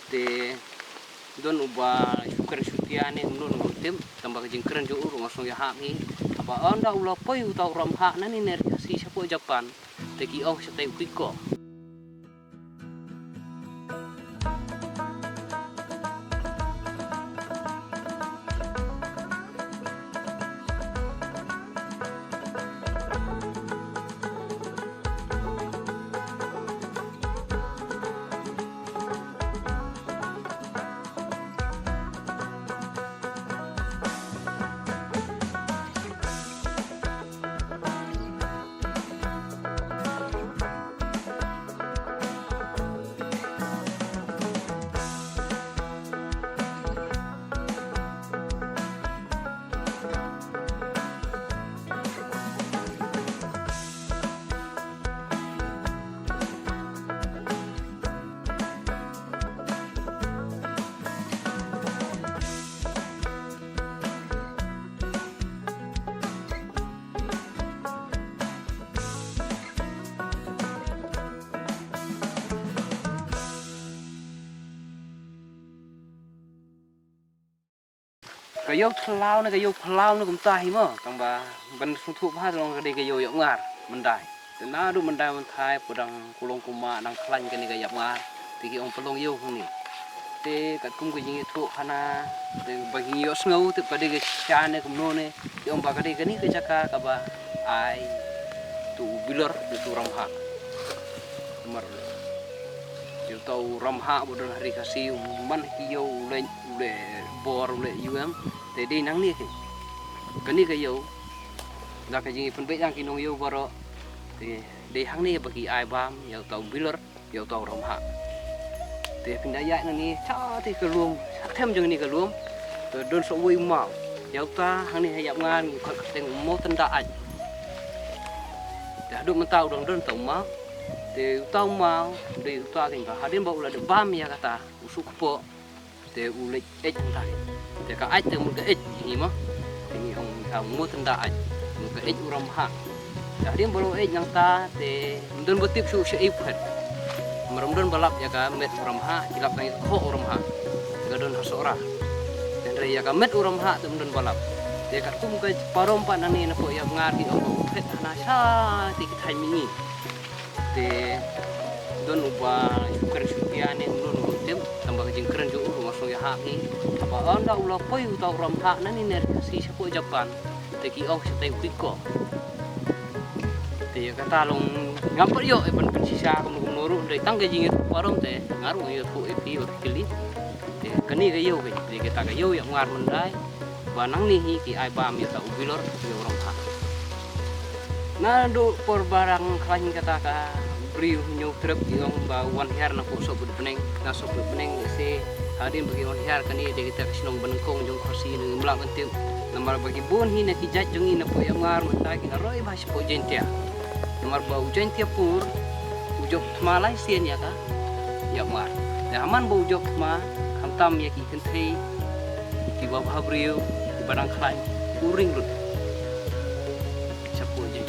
te don ubah syukur syutiane ulun ngutim tambah jing keren jo urung langsung ya hak ni apa anda ulah poi utau ram hak nani ner si sapo Japan te ki ong sa tai piko. Kayo telau na kumtah mo tamba ban sutu pha long ka de kayo yak ngar mendai tena du mendai menthai podang kulong kuma nang klan ka ni ka yak ngar ti ki ong pelong yo ni te kat kum ka jing thu khana te bagi yo snau te pade ka chane kum no ne ti ong ba ka de ka ni ka jaka ka ba ai tu bilor de tu ramha mar yo tau ramha bodon hari kasih man hiyo le bor le yuam te di nang ni kani ka yo da ka jing penbet yang kinong yo baro te de hang ni bagi ai bam yo tau bilor yo tau ramha te pindaya ni cha te ka luom them jeng ni ka luom te don so wi mau yo ta hang ni hayap ngan ko teng mo tanda aj da du mentau dong don tau mau te tau mau de ta ting ka hadin ba ula de bam ya kata usuk po te ulik ej tai te ka aj te mun ka ej ni mo ni ong ka mo tanda aj mun ka ej uram ha da dia bolo ej yang ta te don botip su syai phat marom don balap ya ka met uram ha kilap ngai kho uram ha ga don hasora dan re ya ka met uram ha te don balap te ka tum ka parom pa nani na po ya ngar ki ong phet na sa ti ki thai mi te don ubah syukur syutiane ulun ngutim tambah jing keren jo urung langsung ya hak ni apa anda ulah poi utau ram hak nani ner si sapo Japan te ki ong sa tai piko te kata long ngapot yo e pan sisa kum nuru dei tang ka jing parom te ngaru yo pu e pi or kili te kani ka yo ke te kita ka yo ya ngar mendai banang ni hi ki ai bam ya ta ubilor yo ram hak na do por barang klan kata ka beriu nyok trep yang ba wan her na ko so bud peneng na so bud peneng se hadin bagi wan her kani de kita sinong benengkong jong khosi ni mlang antiu namar bagi bon hi na kijat jong ina po yang ngar mata ki roi ba po jentia namar ba jentia pur ujok malai sien ya ka ya mar ya aman ba ujok ma hamtam ya ki kenthei ki ba beriu barang klan uring rut sapo jentia